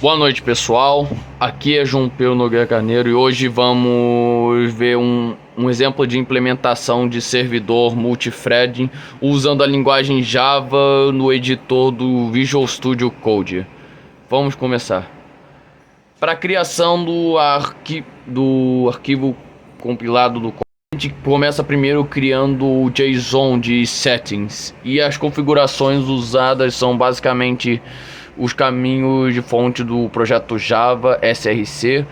Boa noite, pessoal. Aqui é João Pedro Nogueira Carneiro e hoje vamos ver um exemplo de implementação de servidor multithreading usando a linguagem Java no editor do Visual Studio Code. Vamos começar. Para a criação do arquivo compilado do código, a gente começa primeiro criando o JSON de settings, e as configurações usadas são basicamente os caminhos de fonte do projeto Java src,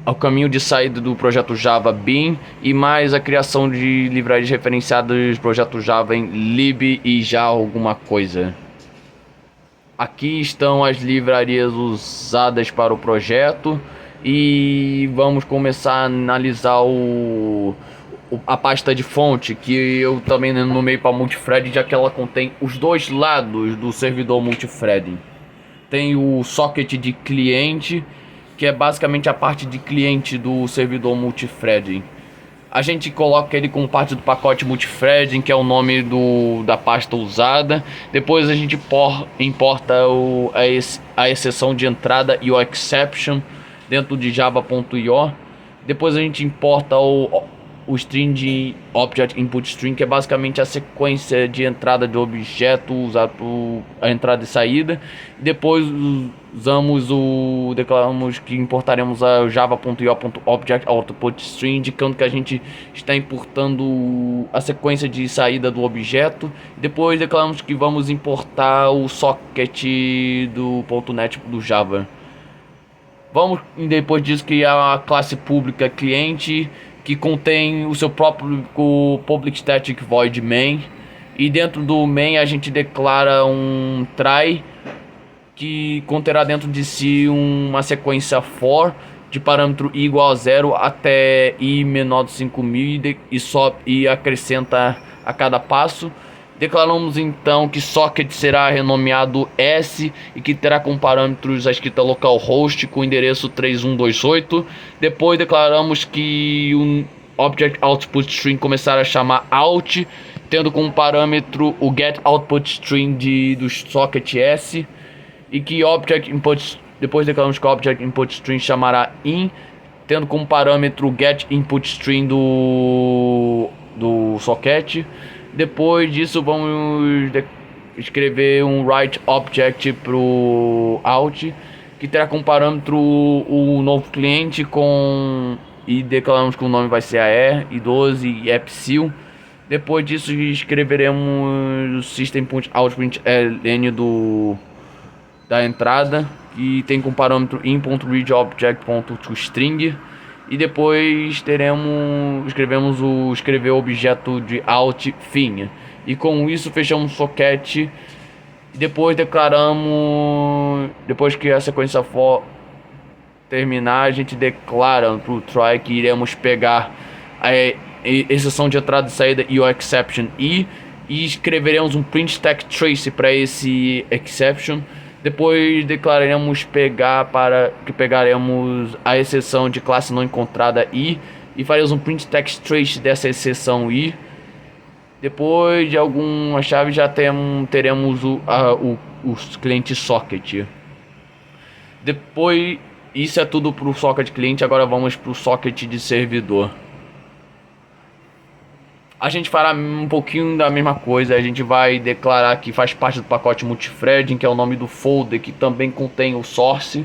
o caminho de saída do projeto Java bin e mais a criação de livrarias referenciadas do projeto Java em lib e já alguma coisa. Aqui estão as livrarias usadas para o projeto e vamos começar a analisar a pasta de fonte, que eu também nomeei para multithread, já que ela contém os dois lados do servidor multithreading. Tem o socket de cliente, que é basicamente a parte de cliente do servidor multithreading. A gente coloca ele como parte do pacote multithreading, que é o nome da pasta usada. Depois a gente importa a exceção de entrada e o exception dentro de java.io. Depois a gente importa o string de object input string, que é basicamente a sequência de entrada de objeto usado para a entrada e saída. Depois declaramos que importaremos a java.io.object output string, indicando que a gente está importando a sequência de saída do objeto. Depois declaramos que vamos importar o socket do .NET do Java. Vamos depois disso criar a classe pública cliente, que contém o seu próprio public static void main, e dentro do main a gente declara um try que conterá dentro de si uma sequência for de parâmetro i igual a 0 até i menor de 5000 e acrescenta a cada passo. Declaramos então que socket será renomeado S e que terá como parâmetros a escrita localhost com o endereço 3128. Depois declaramos que o object output string começará a chamar out, tendo como parâmetro o get output string do socket S, e que depois declaramos que o object input string chamará in, tendo como parâmetro o get input string do socket. Depois disso vamos escrever um write object pro out, que terá como parâmetro o novo cliente e declaramos que o nome vai ser AE, i12 e epsil. Depois disso escreveremos o system.out.ln da entrada, que tem como parâmetro in.readObject.toString. E depois escrever o objeto de out fim. E com isso fechamos o socket. Depois depois que a sequência for terminar, a gente declara para o try que iremos pegar a exceção de entrada e saída e o exception e escreveremos um print stack trace para esse exception. Depois declararemos pegaremos a exceção de classe não encontrada e faremos um print text trace dessa exceção i. Depois de alguma chave já teremos o cliente socket. Depois, isso é tudo para o socket cliente. Agora vamos para o socket de servidor. A gente fará um pouquinho da mesma coisa. A gente vai declarar que faz parte do pacote multithreading, que é o nome do folder que também contém o source.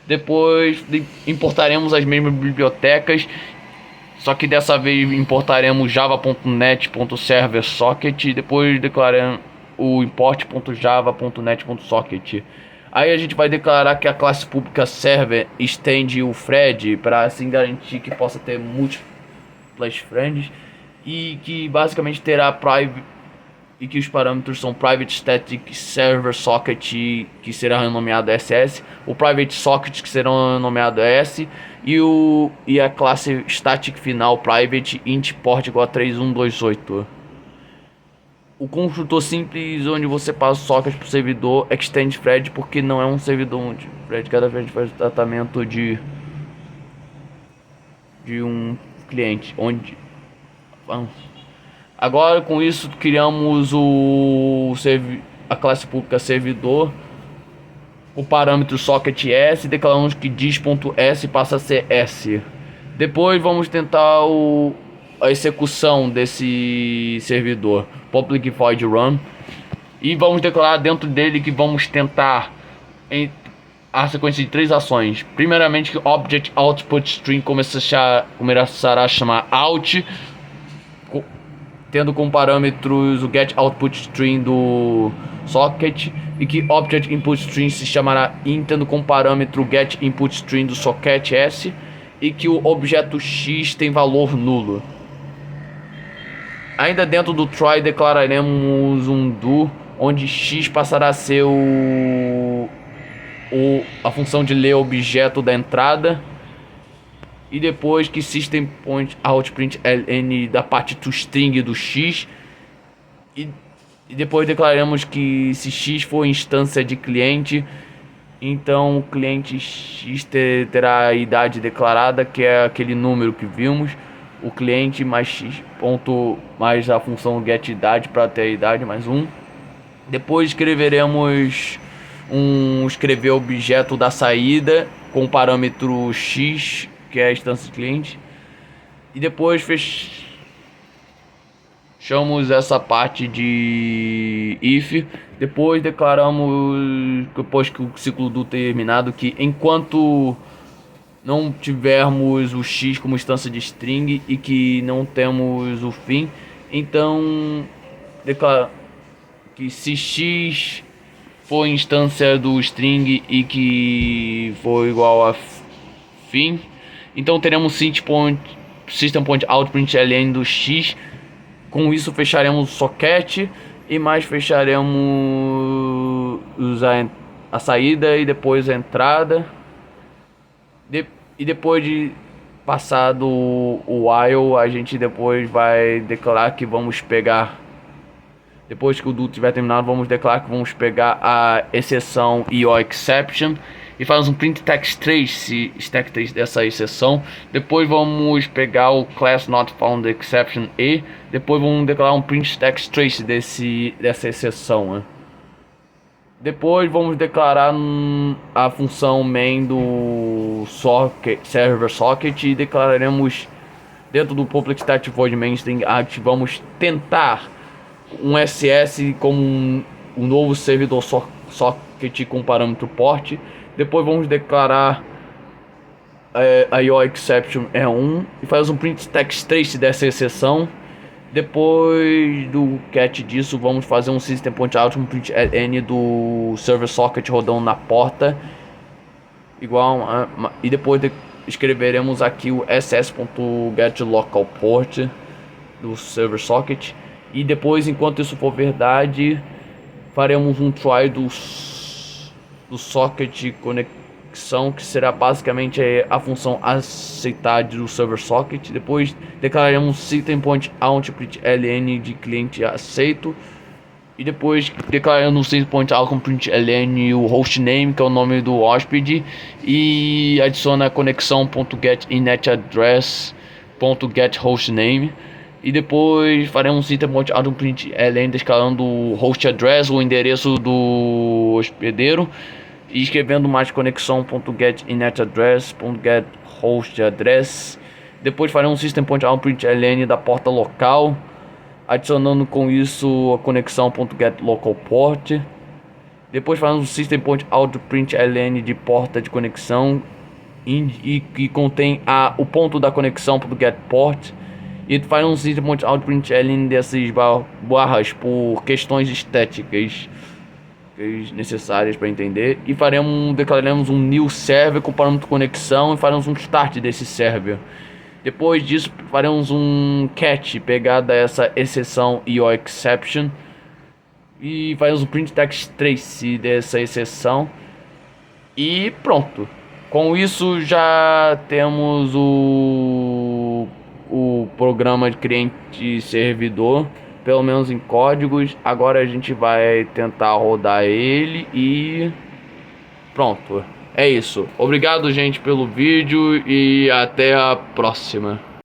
Depois importaremos as mesmas bibliotecas, só que dessa vez importaremos java.net.serverSocket. Depois declaramos o import.java.net.socket. Aí a gente vai declarar que a classe pública server estende o thread para assim garantir que possa ter múltiplas threads, e que basicamente terá e que os parâmetros são private static server socket, que será renomeado SS, o private socket, que será renomeado S, e a classe static final private int port igual a 3128. O construtor simples, onde você passa o socket para o servidor, extend thread, porque não é um servidor multithread. Cada thread faz o tratamento de cliente, onde agora com isso criamos a classe pública servidor, o parâmetro socket S, declaramos que disk.s passa a ser S. Depois vamos tentar a execução desse servidor, public void run, e vamos declarar dentro dele que vamos tentar a sequência de 3 ações. Primeiramente, que o object output string começará a chamar out, tendo como parâmetros o get output string do socket, e que object input string se chamará in, tendo como parâmetro get input string do socket S, e que o objeto x tem valor nulo. Ainda dentro do try declararemos um do, onde x passará a ser a função de ler objeto da entrada, e depois que system.out.println da parte toString do x, e depois declaramos que se x for instância de cliente, então o cliente x terá a idade declarada, que é aquele número que vimos, o cliente mais x ponto mais a função getIdade para ter a idade mais 1. Depois escreveremos escrever objeto da saída com o parâmetro x, que é a instância de cliente, e depois fechamos essa parte de if. Depois declaramos, depois que o ciclo do terminado, que enquanto não tivermos o x como instância de string e que não temos o fim, então declara que se x for instância do string e que for igual a fim, então teremos system.out.println do x. Com isso fecharemos o socket e mais fecharemos a saída e depois a entrada. E depois de passado o while, a gente depois vai declarar que vamos pegar, depois que o do tiver terminado, vamos declarar que vamos pegar a exceção EOException e faz um print text trace dessa exceção. Depois vamos pegar o class not found exception e depois vamos declarar um print text trace dessa exceção, né? Depois vamos declarar a função main do server socket e declararemos dentro do public static void main string act, vamos tentar um SS como um novo servidor socket com parâmetro port. Depois vamos declarar a EOException é 1 e faz um print text trace dessa exceção. Depois do catch disso, vamos fazer um system.out.println do server socket rodando na porta, igual e depois escreveremos aqui o ss.getLocalPort do server socket. E depois, enquanto isso for verdade, faremos um try do socket conexão, que será basicamente a função aceitar do server socket. Depois declararemos system.out.println de cliente aceito. E depois declaramos system.out.println o hostname, que é o nome do hóspede. E adiciona a conexão.getInetAddress.getHostname. E depois faremos system.out.println declarando o host address, o endereço do hospedeiro, e escrevendo mais conexão.getInetAddress.getHostAddress. Depois faremos um system.out.println da porta local, adicionando com isso a conexão.getLocalPort. Depois faremos um system.out.println de porta de conexão e que contém o ponto da conexão.getPort. E faz um system.out.println dessas barras por questões estéticas necessárias para entender. E declararemos um new server com parâmetro conexão e faremos um start desse server. Depois disso faremos um catch pegada essa exceção EOException e faremos um print text trace dessa exceção. E pronto. Com isso já temos o programa de cliente servidor, pelo menos em códigos. Agora a gente vai tentar rodar ele e pronto. É isso. Obrigado, gente, pelo vídeo e até a próxima.